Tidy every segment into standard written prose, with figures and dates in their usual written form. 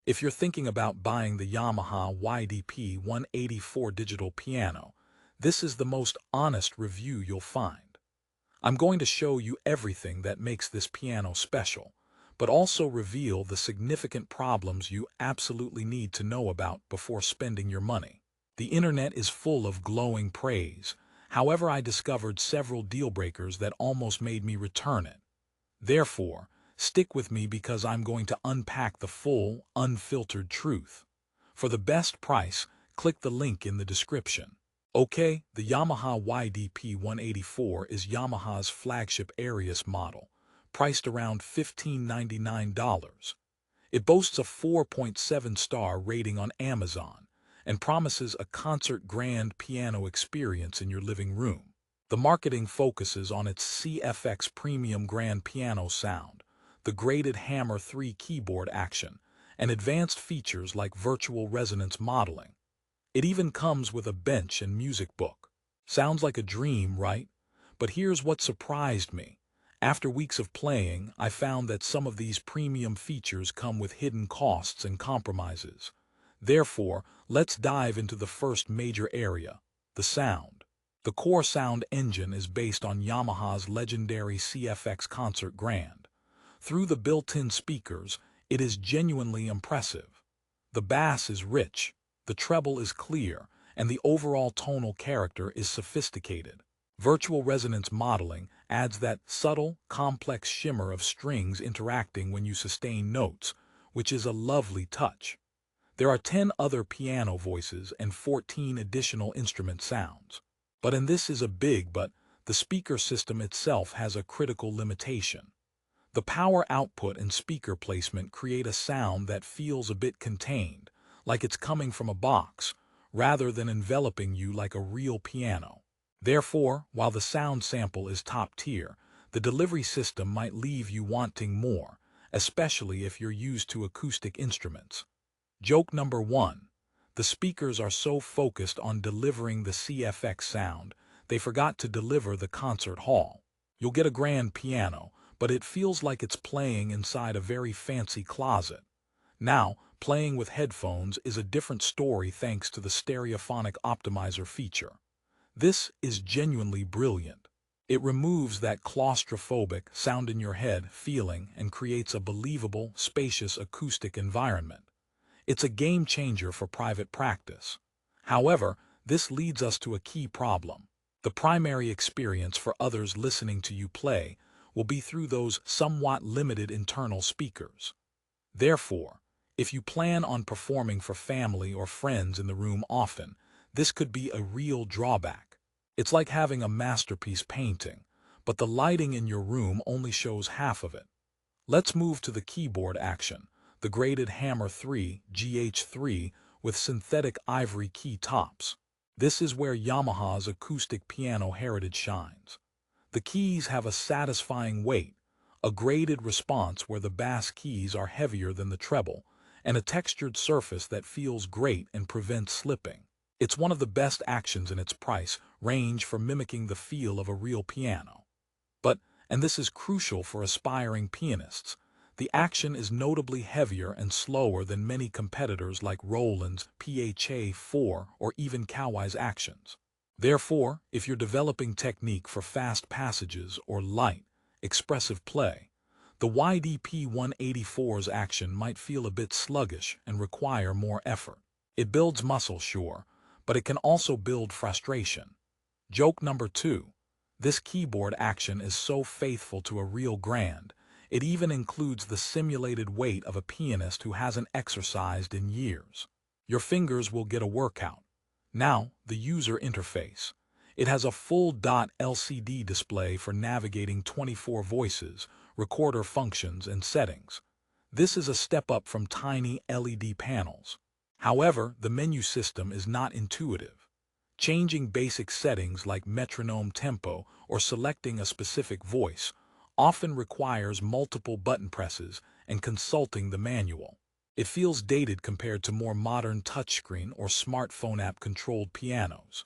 If you're thinking about buying the Yamaha YDP-184 digital piano, this is the most honest review you'll find. I'm going to show you everything that makes this piano special, but also reveal the significant problems you absolutely need to know about before spending your money. The internet is full of glowing praise. However, I discovered several deal breakers that almost made me return it. Therefore, stick with me because I'm going to unpack the full, unfiltered truth. For the best price, click the link in the description. Okay, the Yamaha YDP-184 is Yamaha's flagship Arius model, priced around $1,599. It boasts a 4.7-star rating on Amazon and promises a concert-grand piano experience in your living room. The marketing focuses on its CFX premium grand piano sound, the graded Hammer 3 keyboard action, and advanced features like virtual resonance modeling. It even comes with a bench and music book. Sounds like a dream, right? But here's what surprised me. After weeks of playing, I found that some of these premium features come with hidden costs and compromises. Therefore, let's dive into the first major area, the sound. The core sound engine is based on Yamaha's legendary CFX Concert Grand. Through the built-in speakers, it is genuinely impressive. The bass is rich, the treble is clear, and the overall tonal character is sophisticated. Virtual resonance modeling adds that subtle, complex shimmer of strings interacting when you sustain notes, which is a lovely touch. There are 10 other piano voices and 14 additional instrument sounds. This is a big but, the speaker system itself has a critical limitation. The power output and speaker placement create a sound that feels a bit contained, like it's coming from a box, rather than enveloping you like a real piano. Therefore, while the sound sample is top tier, the delivery system might leave you wanting more, especially if you're used to acoustic instruments. Joke number 1. The speakers are so focused on delivering the CFX sound, they forgot to deliver the concert hall. You'll get a grand piano, but it feels like it's playing inside a very fancy closet. Now, playing with headphones is a different story thanks to the stereophonic optimizer feature. This is genuinely brilliant. It removes that claustrophobic sound in your head feeling and creates a believable, spacious acoustic environment. It's a game changer for private practice. However, this leads us to a key problem. The primary experience for others listening to you play will be through those somewhat limited internal speakers. Therefore, if you plan on performing for family or friends in the room often, this could be a real drawback. It's like having a masterpiece painting, but the lighting in your room only shows half of it. Let's move to the keyboard action, the graded Hammer 3 GH3 with synthetic ivory key tops. This is where Yamaha's acoustic piano heritage shines. The keys have a satisfying weight, a graded response where the bass keys are heavier than the treble, and a textured surface that feels great and prevents slipping. It's one of the best actions in its price range for mimicking the feel of a real piano. And this is crucial for aspiring pianists, the action is notably heavier and slower than many competitors like Roland's PHA-4 or even Kawai's actions. Therefore, if you're developing technique for fast passages or light, expressive play, the YDP-184's action might feel a bit sluggish and require more effort. It builds muscle, sure, but it can also build frustration. Joke number 2. This keyboard action is so faithful to a real grand, it even includes the simulated weight of a pianist who hasn't exercised in years. Your fingers will get a workout. Now, the user interface. It has a full LCD display for navigating 24 voices, recorder functions, and settings. This is a step up from tiny LED panels. However, the menu system is not intuitive. Changing basic settings like metronome tempo or selecting a specific voice often requires multiple button presses and consulting the manual. It feels dated compared to more modern touchscreen or smartphone app-controlled pianos.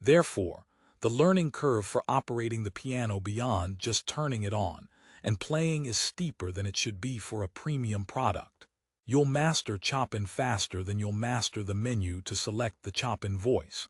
Therefore, the learning curve for operating the piano beyond just turning it on and playing is steeper than it should be for a premium product. You'll master chopping faster than you'll master the menu to select the chopping voice.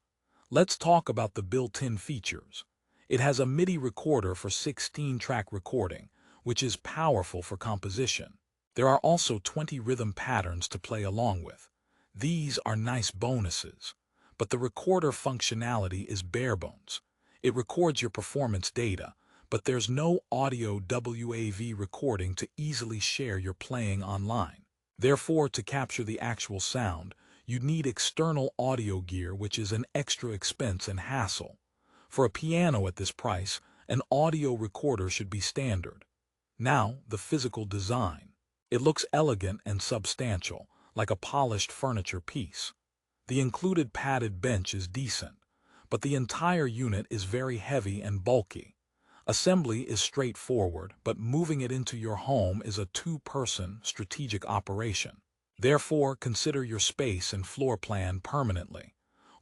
Let's talk about the built-in features. It has a MIDI recorder for 16-track recording, which is powerful for composition. There are also 20 rhythm patterns to play along with. These are nice bonuses, but the recorder functionality is bare bones. It records your performance data, but there's no audio WAV recording to easily share your playing online. Therefore, to capture the actual sound, you'd need external audio gear, which is an extra expense and hassle. For a piano at this price, an audio recorder should be standard. Now, the physical design. It looks elegant and substantial, like a polished furniture piece. The included padded bench is decent, but the entire unit is very heavy and bulky. Assembly is straightforward, but moving it into your home is a two-person strategic operation. Therefore, consider your space and floor plan permanently.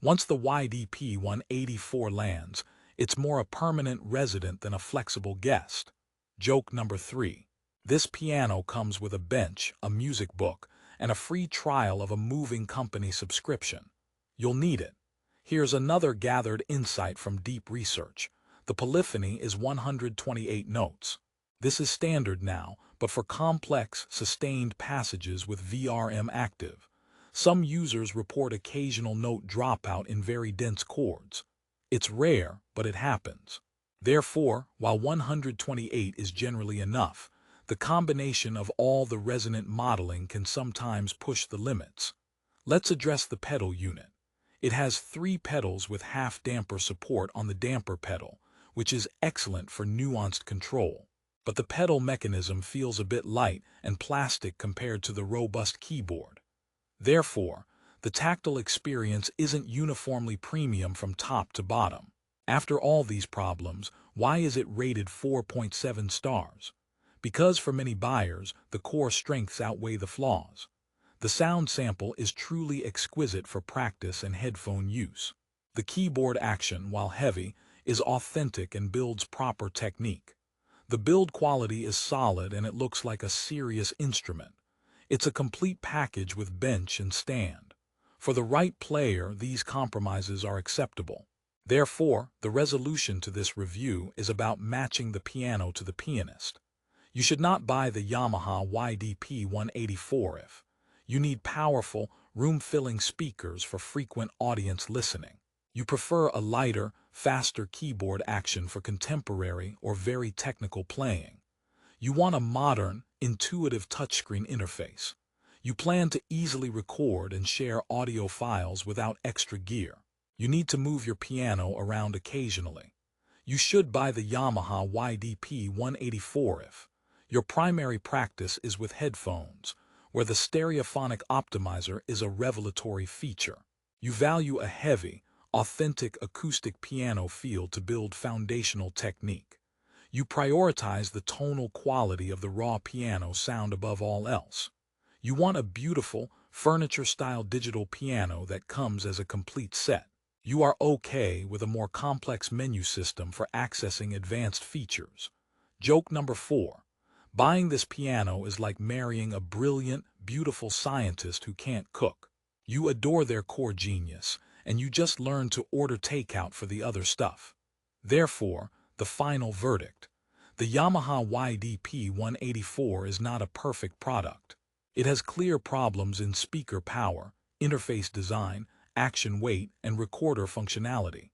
Once the YDP-184 lands, it's more a permanent resident than a flexible guest. Joke number 3. This piano comes with a bench, a music book, and a free trial of a moving company subscription. You'll need it. Here's another gathered insight from deep research. The polyphony is 128 notes. This is standard now, but for complex, sustained passages with VRM active, some users report occasional note dropout in very dense chords. It's rare, but it happens. Therefore, while 128 is generally enough, the combination of all the resonant modeling can sometimes push the limits. Let's address the pedal unit. It has 3 pedals with half damper support on the damper pedal, which is excellent for nuanced control. But the pedal mechanism feels a bit light and plastic compared to the robust keyboard. Therefore, the tactile experience isn't uniformly premium from top to bottom. After all these problems, why is it rated 4.7 stars? Because for many buyers, the core strengths outweigh the flaws. The sound sample is truly exquisite for practice and headphone use. The keyboard action, while heavy, is authentic and builds proper technique. The build quality is solid and it looks like a serious instrument. It's a complete package with bench and stand. For the right player, these compromises are acceptable. Therefore, the resolution to this review is about matching the piano to the pianist. You should not buy the Yamaha YDP-184 if you need powerful, room-filling speakers for frequent audience listening. You prefer a lighter, faster keyboard action for contemporary or very technical playing. You want a modern, intuitive touchscreen interface. You plan to easily record and share audio files without extra gear. You need to move your piano around occasionally. You should buy the Yamaha YDP-184 if your primary practice is with headphones, where the stereophonic optimizer is a revelatory feature. You value a heavy, authentic acoustic piano feel to build foundational technique. You prioritize the tonal quality of the raw piano sound above all else. You want a beautiful, furniture-style digital piano that comes as a complete set. You are okay with a more complex menu system for accessing advanced features. Joke number 4. Buying this piano is like marrying a brilliant, beautiful scientist who can't cook. You adore their core genius, and you just learn to order takeout for the other stuff. Therefore, the final verdict. The Yamaha YDP-184 is not a perfect product. It has clear problems in speaker power, interface design, action weight, and recorder functionality.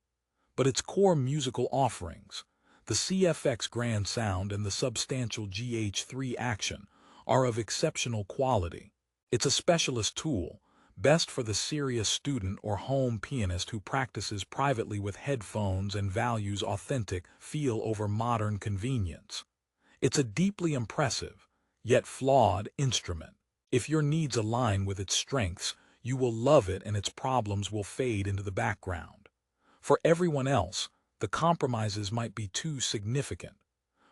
But its core musical offerings, the CFX Grand Sound and the substantial GH3 action, are of exceptional quality. It's a specialist tool, best for the serious student or home pianist who practices privately with headphones and values authentic feel over modern convenience. It's a deeply impressive, yet flawed instrument. If your needs align with its strengths, you will love it and its problems will fade into the background. For everyone else, the compromises might be too significant.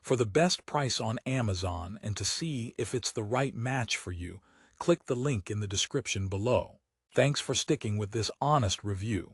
For the best price on Amazon and to see if it's the right match for you, click the link in the description below. Thanks for sticking with this honest review.